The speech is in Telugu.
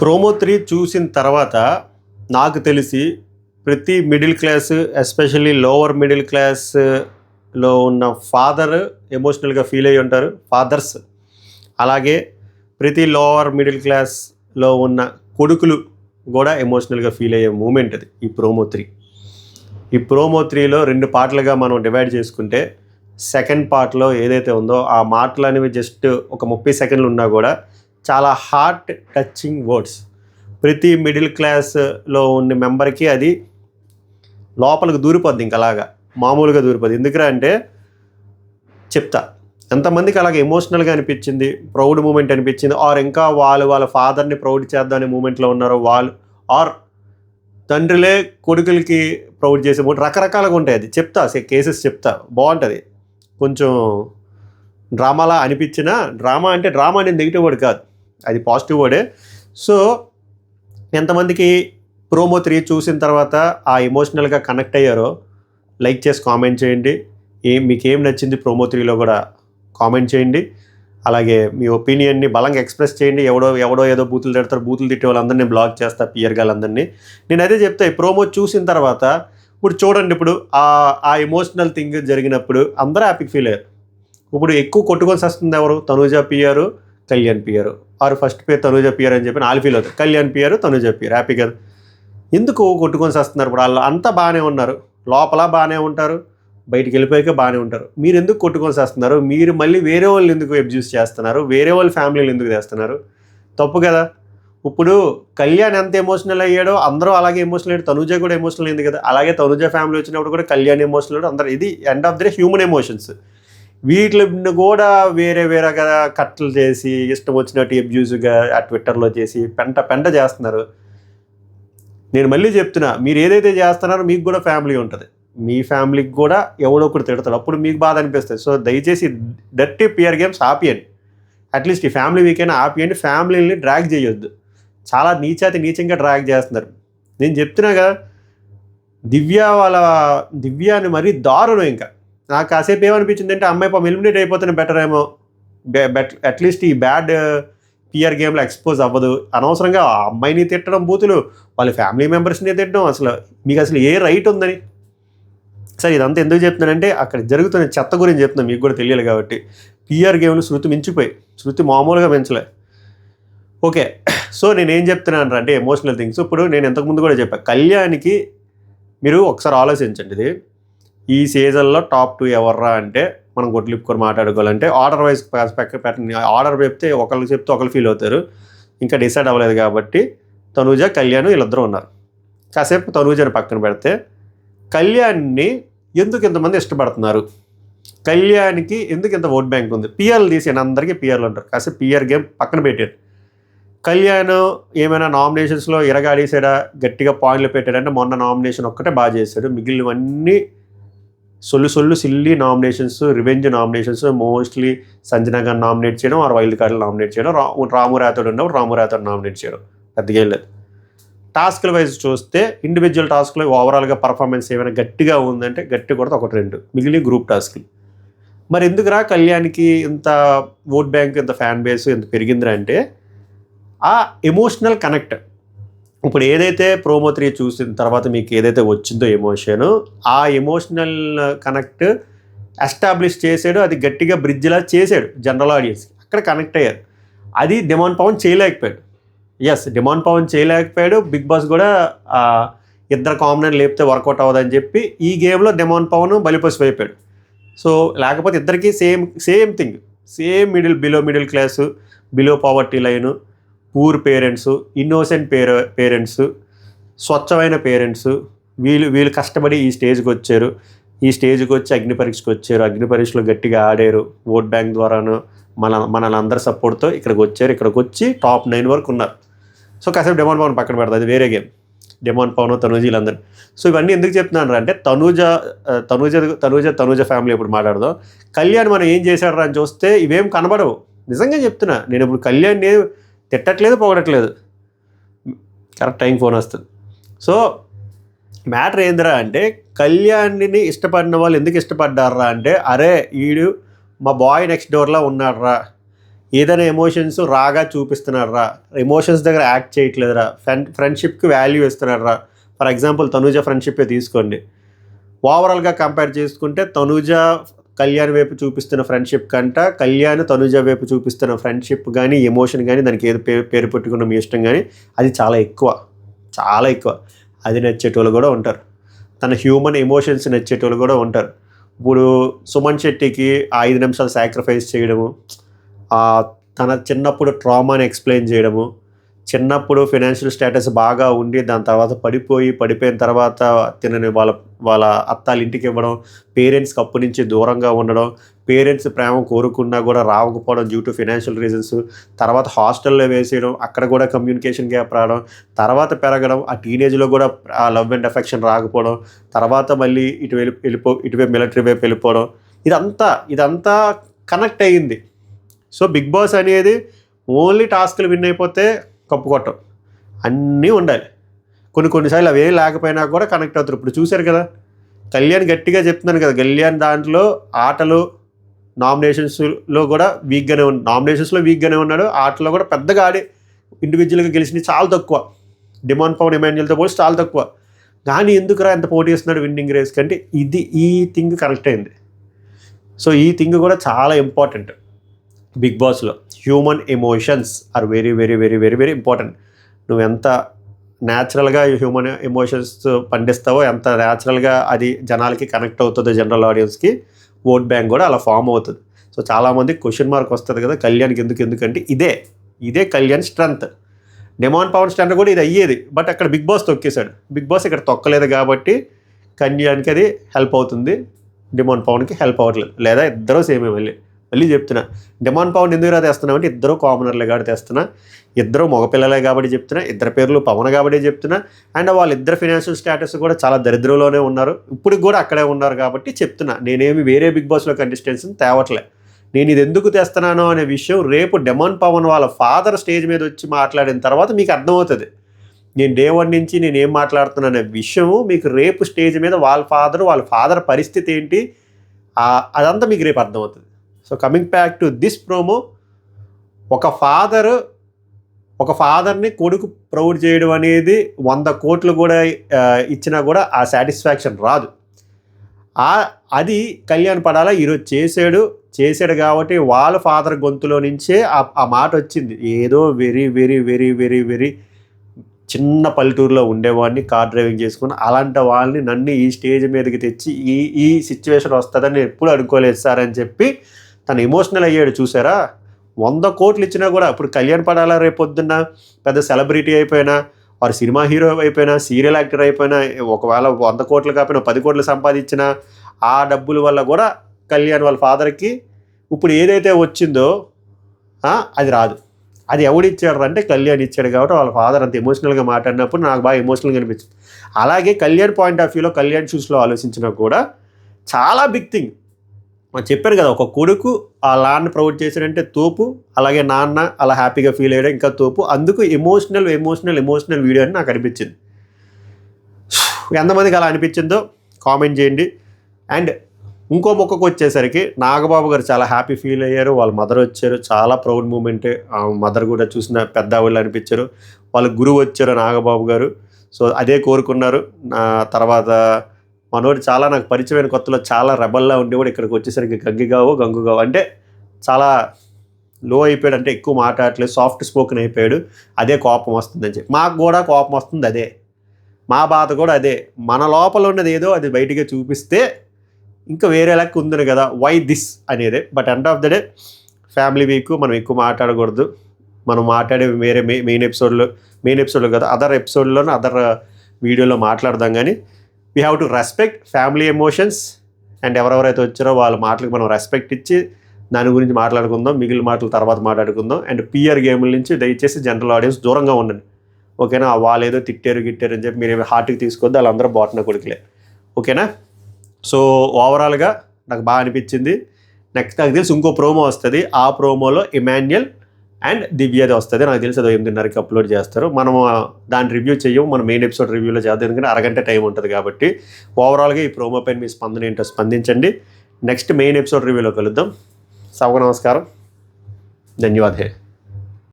ప్రోమో 3 చూసిన తర్వాత నాకు తెలిసి ప్రతి middle class, especially lower middle క్లాస్‌లో ఉన్న ఫాదర్ ఎమోషనల్‌గా ఫీల్ అయ్యి ఉంటారు. ఫాదర్స్. అలాగే ప్రతి లోవర్ మిడిల్ క్లాస్‌లో ఉన్న కొడుకులు గూడా ఎమోషనల్‌గా ఫీల్ అయ్యే మూమెంట్ అది ఈ ప్రోమో 3. ఈ ప్రోమో 3లో 2 పార్ట్‌లుగా మనం డివైడ్ చేసుకుంటే, సెకండ్ పార్ట్‌లో ఏదైతే ఉందో ఆ మాటలనేవి జస్ట్ ఒక 30 సెకండ్లు ఉన్నా గూడా చాలా హార్ట్ టచింగ్ వర్డ్స్. ప్రతి మిడిల్ క్లాస్‌లో ఉన్న మెంబర్‌కి అది లోపలికి దూరిపోద్ది, ఇంకలాగా మామూలుగా దూరిపోద్ది. ఎందుకురా అంటే చెప్తా. ఎంతమందికి అలాగ ఎమోషనల్‌గా అనిపించింది, ప్రౌడ్ మూమెంట్ అనిపించింది, ఆర్ ఇంకా వాళ్ళ ఫాదర్‌ని ప్రౌడ్ చేద్దాం అనే మూమెంట్‌లో ఉన్నారో వాళ్ళు, ఆర్ తండ్రులే కొడుకులకి ప్రౌడ్ చేసే మూమెంట్, రకరకాలుగా ఉంటాయి. అది చెప్తా, కేసెస్ చెప్తా, బాగుంటుంది. కొంచెం డ్రామాలా అనిపించినా, డ్రామా అంటే డ్రామా అనేది నెగిటివ్ వర్డ్ కాదు, అది పాజిటివ్ వర్డే. సో ఎంతమందికి ప్రోమో 3 చూసిన తర్వాత ఆ ఎమోషనల్గా కనెక్ట్ అయ్యారో లైక్ చేసి కామెంట్ చేయండి. మీకేం నచ్చింది ప్రోమో 3లో కూడా కామెంట్ చేయండి. అలాగే మీ ఒపీనియన్ని బలంగా ఎక్స్ప్రెస్ చేయండి. ఎవడో ఏదో బూతులు తిడతారు, బూతులు తిట్టే వాళ్ళందరినీ బ్లాక్ చేస్తా, పియర్ గాళ్ళందరినీ. నేను అదే చెప్తా, ఈ ప్రోమో చూసిన తర్వాత ఇప్పుడు చూడండి, ఇప్పుడు ఆ ఎమోషనల్ థింగ్ జరిగినప్పుడు అందరూ హ్యాపీ ఫీల్ అయ్యారు. ఇప్పుడు ఎక్కువ కొట్టుకొని వస్తుంది ఎవరు? Tanuja PR, Kalyan PR. ఆరు ఫస్ట్ పేరు తనూజ పిఆర్ అని చెప్పి వాళ్ళు ఫీల్ అవుతారు. Kalyan PR, Tanuja PR happy కదా. ఎందుకు కొట్టుకొని వస్తున్నారు? ఇప్పుడు వాళ్ళు అంతా బాగానే ఉన్నారు, లోపల బాగానే ఉంటారు, బయటికి వెళ్ళిపోయాక బాగానే ఉంటారు. మీరు ఎందుకు కొట్టుకొని వస్తున్నారు? మీరు మళ్ళీ వేరే వాళ్ళు ఎందుకు అబ్యూస్ చేస్తున్నారు? వేరే వాళ్ళ ఫ్యామిలీలు ఎందుకు చేస్తున్నారు? తప్పు కదా. ఇప్పుడు కళ్యాణ్ ఎంత ఎమోషనల్ అయ్యాడో అందరూ అలాగే ఎమోషనల్ అయ్యాడు, తనూజ కూడా ఎమోషనల్ అయింది కదా. అలాగే తనూజ ఫ్యామిలీ వచ్చినప్పుడు కూడా కళ్యాణ్ ఎమోషనల్ అయ్యాడు అందరూ. ఇది end of the day human emotions. వీటిని కూడా వేరేగా కట్టలు చేసి ఇష్టం వచ్చినట్టు అబ్యూజ్గా ఆ ట్విట్టర్లో చేసి పెంట చేస్తున్నారు. నేను మళ్ళీ చెప్తున్నా, మీరు ఏదైతే చేస్తున్నారో మీకు కూడా ఫ్యామిలీ ఉంటుంది, మీ ఫ్యామిలీకి కూడా ఎవడో ఒకటి తిడతాడు, అప్పుడు మీకు బాధ అనిపిస్తుంది. సో దయచేసి డర్టీ పిఆర్ గేమ్స్ ఆపియండి. అట్లీస్ట్ ఈ ఫ్యామిలీ వీకైనా ఆపియండి. ఫ్యామిలీని డ్రాగ్ చేయొద్దు. చాలా నీచంగా డ్రాగ్ చేస్తున్నారు. నేను చెప్తున్నా కదా, దివ్యాని మరీ దారుణం. ఇంకా నాకు కాసేపు ఏమనిపించింది అంటే, అమ్మాయి పాపం ఎలిమినేట్ అయిపోతేనే బెటర్ ఏమో. అట్లీస్ట్ ఈ బ్యాడ్ పిఆర్ గేమ్లో ఎక్స్పోజ్ అవ్వదు. అనవసరంగా ఆ అమ్మాయిని తిట్టడం, బూతులు, వాళ్ళ ఫ్యామిలీ మెంబర్స్ని తిట్టడం, మీకు అసలు ఏ రైట్ ఉందని. సరే, ఇదంతా ఎందుకు చెప్తున్నానంటే అక్కడ జరుగుతున్న చెత్త గురించి చెప్తున్నాను, మీకు కూడా తెలియాలి కాబట్టి. పిఆర్ గేమ్లు శృతి మించిపోయి, శృతి మామూలుగా పెంచలే. ఓకే, సో నేనేం చెప్తున్నాను అంటే ఎమోషనల్ థింగ్స్. ఇప్పుడు నేను ఇంతకుముందు కూడా చెప్పాను, కళ్యాణ్కి మీరు ఒకసారి ఆలోచించండి. ఇది ఈ సీజన్లో టాప్ 2 ఎవర్రా అంటే మనం కొట్లిప్పుకొని మాట్లాడుకోవాలంటే ఆర్డర్ వైజ్ పెట్టండి. ఆర్డర్ చెప్తే ఒకళ్ళు చెప్తే ఒకళ్ళు ఫీల్ అవుతారు. ఇంకా డిసైడ్ అవ్వలేదు కాబట్టి తనూజ, కళ్యాణ్ వీళ్ళిద్దరూ ఉన్నారు. కాసేపు తనూజని పక్కన పెడితే, కళ్యాణ్ని ఎందుకు ఇంతమంది ఇష్టపడుతున్నారు? కళ్యాణ్కి ఎందుకు ఇంత ఓట్ బ్యాంక్ ఉంది? పిఆర్లు తీసాను, అందరికీ పిఆర్లు ఉంటారు. కాసేపు పిఆర్ గేమ్ పక్కన పెట్టారు. కళ్యాణ్ ఏమైనా నామినేషన్స్లో ఇరగాడేసాడా, గట్టిగా పాయింట్లు పెట్టాడంటే మొన్న నామినేషన్ ఒక్కటే బాగా చేశాడు. మిగిలినవన్నీ silly nominations, revenge nominations. Mostly Sanjana గారు నామినేట్ చేయడం, ఆరు వైల్డ్ కార్డులు నామినేట్ చేయడం, రాము రాథోడ్ ఉన్నప్పుడు రాము రాథోడ్ నామినేట్ చేయడం, పెద్దగా ఏం లేదు. టాస్క్ల వైజ్ చూస్తే ఇండివిజువల్ టాస్క్లో ఓవరాల్గా పర్ఫార్మెన్స్ ఏమైనా గట్టిగా ఉందంటే గట్టి కొడితే 1-2, మిగిలిన గ్రూప్ టాస్క్లు. మరి ఎందుకురా కళ్యాణ్కి ఇంత ఓట్ బ్యాంక్, ఇంత ఫ్యాన్ బేస్ ఎంత పెరిగిందిరా అంటే ఆ ఎమోషనల్ కనెక్ట్. ఇప్పుడు ఏదైతే ప్రోమో 3 చూసిన తర్వాత మీకు ఏదైతే వచ్చిందో ఎమోషన్, ఆ ఎమోషనల్ కనెక్ట్ ఎస్టాబ్లిష్ చేసాడు, అది గట్టిగా బ్రిడ్జ్లా చేశాడు జనరల్ ఆడియన్స్కి. అక్కడ కనెక్ట్ అయ్యారు. అది డిమాండ్ పవన్ చేయలేకపోయాడు. డిమాండ్ పవన్ చేయలేకపోయాడు. బిగ్ బాస్ కూడా ఇద్దరు కామన్ లేపితే వర్కౌట్ అవ్వదని చెప్పి ఈ గేమ్లో డిమాండ్ పవన్ బలిపశు అయిపోయాడు. సో లేకపోతే ఇద్దరికి same thing, same below middle class, below poverty line, poor parents, innocent parents, స్వచ్ఛమైన పేరెంట్స్. వీళ్ళు కష్టపడి ఈ స్టేజ్కి వచ్చారు. ఈ స్టేజ్కి వచ్చి అగ్ని పరీక్షకు వచ్చారు. అగ్ని పరీక్షలో గట్టిగా ఆడారు. ఓట్ బ్యాంక్ ద్వారాను మనల్ని అందరి సపోర్ట్తో ఇక్కడికి వచ్చారు. ఇక్కడికి వచ్చి టాప్ 9 వరకు ఉన్నారు. సో కాసేపు డిమాండ్ పవన్ పక్కన పెడతారు, అది వేరే గేమ్. డిమాండ్ పవన్, తనూజ వీళ్ళందరూ. సో ఇవన్నీ ఎందుకు చెప్తున్నాను అంటే తనూజ ఫ్యామిలీ ఇప్పుడు మాట్లాడదాం. కళ్యాణ్ మనం ఏం చేశాడు అని చూస్తే ఇవేం కనబడవు. నిజంగా చెప్తున్నా, నేను ఇప్పుడు కళ్యాణ్ని తిట్టట్లేదు, పొగడట్లేదు. కరెక్ట్ టైం ఫోన్ వస్తుంది. సో మ్యాటర్ ఏందిరా అంటే, కళ్యాణ్ని ఇష్టపడిన వాళ్ళు ఎందుకు ఇష్టపడ్డారా అంటే, అరే ఈడు మా బాయ్ నెక్స్ట్ డోర్లా ఉన్నాడురా, ఏదైనా ఎమోషన్స్ రాగా చూపిస్తున్నాడు రా, ఎమోషన్స్ దగ్గర యాక్ట్ చేయట్లేదు రా, ఫ్రెండ్షిప్కి వాల్యూ ఇస్తున్నాడు రా. ఫర్ ఎగ్జాంపుల్ తనూజ ఫ్రెండ్షిప్పే తీసుకోండి. ఓవరాల్గా కంపేర్ చేసుకుంటే తనూజ కళ్యాణ్ వైపు చూపిస్తున్న ఫ్రెండ్షిప్ కంట కళ్యాణ్ తనూజ వైపు చూపిస్తున్న ఫ్రెండ్షిప్ కానీ ఎమోషన్ కానీ దానికి ఏది పేరు పెట్టుకున్న మీ ఇష్టం కానీ అది చాలా ఎక్కువ, చాలా ఎక్కువ. అది నచ్చేటోళ్ళు కూడా ఉంటారు, తన హ్యూమన్ ఎమోషన్స్ నచ్చేటోళ్ళు కూడా ఉంటారు. ఇప్పుడు సుమన్ శెట్టికి 5 నిమిషాలు సాక్రిఫైస్ చేయడము, తన చిన్నప్పుడు ట్రామాని ఎక్స్ప్లెయిన్ చేయడము, చిన్నప్పుడు ఫైనాన్షియల్ స్టేటస్ బాగా ఉండి దాని తర్వాత పడిపోయిన తర్వాత తినని వాళ్ళ అత్తాలు ఇంటికి ఇవ్వడం, పేరెంట్స్కి అప్పు నుంచి దూరంగా ఉండడం, పేరెంట్స్ ప్రేమ కోరుకున్నా కూడా రావకపోవడం డ్యూ టు ఫైనాన్షియల్ రీజన్స్, తర్వాత హాస్టల్లో వేసేయడం, అక్కడ కూడా కమ్యూనికేషన్ గ్యాప్ రావడం, తర్వాత పెరగడం, ఆ టీనేజ్లో కూడా ఆ లవ్ అండ్ అఫెక్షన్ రాకపోవడం, తర్వాత మళ్ళీ ఇటువైపు మిలిటరీ వైపు వెళ్ళిపోవడం, ఇదంతా కనెక్ట్ అయ్యింది. సో బిగ్ బాస్ అనేది ఓన్లీ టాస్క్లు విన్ అయిపోతే కప్పు కొట్టం, అన్నీ ఉండాలి. కొన్నిసార్లు అవి ఏం లేకపోయినా కూడా కనెక్ట్ అవుతారు. ఇప్పుడు చూశారు కదా, కళ్యాణ్ గట్టిగా చెప్తున్నాను కదా, కళ్యాణ్ దాంట్లో ఆటలు నామినేషన్స్లో కూడా నామినేషన్స్లో వీక్గానే ఉన్నాడు, ఆటలో కూడా పెద్దగా ఆడి ఇండివిజువల్గా గెలిచినవి చాలా తక్కువ, డిమాండ్ పవన్ ఎమాన్యుయల్తో పోలి చాలా తక్కువ. కానీ ఎందుకురా ఎంత పోటీ ఇస్తున్నాడు విన్నింగ్ రేస్ కంటే ఈ థింగ్ కనెక్ట్ అయింది. సో ఈ థింగ్ కూడా చాలా ఇంపార్టెంట్ బిగ్ బాస్లో. Human emotions are very very very very very important. నువ్వు ఎంత న్యాచురల్గా హ్యూమన్ ఎమోషన్స్ పండిస్తావో, ఎంత న్యాచురల్గా అది జనాలకి కనెక్ట్ అవుతుందో, జనరల్ ఆడియన్స్కి ఓట్ బ్యాంక్ కూడా అలా ఫామ్ అవుతుంది. సో చాలామంది క్వశ్చన్ మార్క్ వస్తుంది కదా కళ్యాణ్కి ఎందుకంటే ఇదే Kalyan strength. Demand Pawan strength కూడా ఇది అయ్యేది, బట్ అక్కడ బిగ్ బాస్ తొక్కేశాడు. బిగ్ బాస్ ఇక్కడ తొక్కలేదు కాబట్టి కళ్యాణ్కి అది హెల్ప్ అవుతుంది, డిమాండ్ పవన్కి హెల్ప్ అవ్వట్లేదు. లేదా ఇద్దరూ సేమే. మళ్ళీ చెప్తున్నా, డిమాండ్ పవన్ ఎందుకు తెస్తున్నావు అంటే ఇద్దరు కామనర్లే కాబట్టి తెస్తున్నా, ఇద్దరు మగపిల్లలే కాబట్టి చెప్తున్నా, ఇద్దరు పేర్లు పవన్ కాబట్టి చెప్తున్నా. అండ్ వాళ్ళిద్దరు ఫైనాన్షియల్ స్టేటస్ కూడా చాలా దరిద్రంలోనే ఉన్నారు, ఇప్పుడు కూడా అక్కడే ఉన్నారు కాబట్టి చెప్తున్నా. నేనేమి వేరే బిగ్ బాస్లో కంటెస్టెంట్స్ని తేవట్లే. నేను ఇది ఎందుకు తెస్తున్నాను అనే విషయం రేపు డిమాండ్ పవన్ వాళ్ళ ఫాదర్ స్టేజ్ మీద వచ్చి మాట్లాడిన తర్వాత మీకు అర్థమవుతుంది. నేను డే 1 నుంచి నేను ఏం మాట్లాడుతున్నాను అనే విషయం మీకు రేపు స్టేజ్ మీద వాళ్ళ ఫాదర్ పరిస్థితి ఏంటి అదంతా మీకు రేపు అర్థమవుతుంది. So coming back to this promo, ఒక ఫాదర్ని కొడుకు ప్రౌడ్ చేయడం అనేది 100 కోట్లు కూడా ఇచ్చినా కూడా ఆ సాటిస్ఫాక్షన్ రాదు. అది కళ్యాణ్ పడాలా ఈరోజు చేశాడు కాబట్టి వాళ్ళ ఫాదర్ గొంతులో నుంచే ఆ మాట వచ్చింది. ఏదో very very very very very చిన్న పల్లెటూరులో ఉండేవాడిని, కార్ డ్రైవింగ్ చేసుకుని, అలాంటి వాళ్ళని నన్ను ఈ స్టేజ్ మీదకి తెచ్చి ఈ సిచ్యువేషన్ వస్తుందని ఎప్పుడు అనుకోలేదు సార్ అని చెప్పి తను ఎమోషనల్ అయ్యాడు. చూసారా, 100 కోట్లు ఇచ్చినా కూడా ఇప్పుడు కళ్యాణ్ పడాలా రేపు పొద్దున్న పెద్ద సెలబ్రిటీ అయిపోయినా, వారు సినిమా హీరో అయిపోయినా, సీరియల్ యాక్టర్ అయిపోయినా, ఒకవేళ 100 కోట్లు కాకపోయినా 10 కోట్లు సంపాదించినా ఆ డబ్బుల వల్ల కూడా కళ్యాణ్ వాళ్ళ ఫాదర్కి ఇప్పుడు ఏదైతే వచ్చిందో అది రాదు. అది ఎవడిచ్చాడు అంటే కళ్యాణ్ ఇచ్చాడు కాబట్టి వాళ్ళ ఫాదర్ అంత ఎమోషనల్గా మాట్లాడినప్పుడు నాకు బాగా ఎమోషనల్గా అనిపించింది. అలాగే కళ్యాణ్ పాయింట్ ఆఫ్ వ్యూలో, కళ్యాణ్ షూస్లో ఆలోచించినా కూడా చాలా బిగ్ థింగ్. చెప్పారు కదా, ఒక కొడుకు ఆ నాన్న ప్రౌడ్ చేశాడంటే తోపు, అలాగే నాన్న అలా హ్యాపీగా ఫీల్ అయ్యాడు ఇంకా తోపు. అందుకు ఎమోషనల్ వీడియో అని నాకు అనిపించింది. ఎంతమందికి అలా అనిపించిందో కామెంట్ చేయండి. అండ్ ఇంకో మొక్కకు వచ్చేసరికి నాగబాబు గారు చాలా హ్యాపీ ఫీల్ అయ్యారు, వాళ్ళ మదర్ వచ్చారు, చాలా ప్రౌడ్ మూమెంట్. మదర్ కూడా చూసిన పెద్ద వాళ్ళు అనిపించారు, వాళ్ళ గురువు వచ్చారు నాగబాబు గారు. సో అదే కోరుకున్నారు. తర్వాత మనోడు చాలా నాకు పరిచయమైన కొత్తలో చాలా రెబల్లా ఉండేవాడు, ఇక్కడికి వచ్చేసరికి గంగుగావు అంటే చాలా లో అయిపోయాడు, అంటే ఎక్కువ మాట్లాడట్లేదు, సాఫ్ట్ స్పోకెన్ అయిపోయాడు. అదే కోపం వస్తుందని చెప్పి మాకు కూడా కోపం వస్తుంది, అదే మా బాధ కూడా అదే. మన లోపల ఉన్నది ఏదో అది బయటికి చూపిస్తే ఇంకా వేరే లెక్క ఉందని కదా, వై దిస్ అనేదే. But end of the day family week, మనం ఎక్కువ మాట్లాడకూడదు. మనం మాట్లాడే వేరే మెయిన్ ఎపిసోడ్లో కదా, అదర్ ఎపిసోడ్లోనూ అదర్ వీడియోలో మాట్లాడదాం. కానీ we have to respect family emotions. And ఎవరెవరైతే వచ్చారో వాళ్ళ మాటలకు మనం రెస్పెక్ట్ ఇచ్చి దాని గురించి మాట్లాడుకుందాం, మిగిలిన మాటలు తర్వాత మాట్లాడుకుందాం. అండ్ పిఆర్ గేముల నుంచి దయచేసి జనరల్ ఆడియన్స్ దూరంగా ఉండండి, ఓకేనా? వాళ్ళు ఏదో తిట్టారు అని చెప్పి మీరు హార్ట్కి తీసుకోవద్దు, వాళ్ళందరూ బాటన కొడుకులే, ఓకేనా? సో ఓవరాల్గా నాకు బాగా అనిపించింది. నెక్స్ట్ నాకు తెలిసి ఇంకో ప్రోమో వస్తుంది, ఆ ప్రోమోలో ఇమాన్యుయల్ అండ్ దివ్యది వస్తుంది. నాకు తెలిసి అది 8:30కి అప్లోడ్ చేస్తారు. మనం దాని రివ్యూ చెయ్యం, మనం మెయిన్ ఎపిసోడ్ రివ్యూలో చేద్దాం, ఎందుకంటే అరగంట టైం ఉంటుంది కాబట్టి. ఓవరాల్గా ఈ ప్రోమో పైన మీ స్పందన ఏంటో స్పందించండి. నెక్స్ట్ మెయిన్ ఎపిసోడ్ రివ్యూలో కలుద్దాం. నమస్కారం. ధన్యవాదాలు.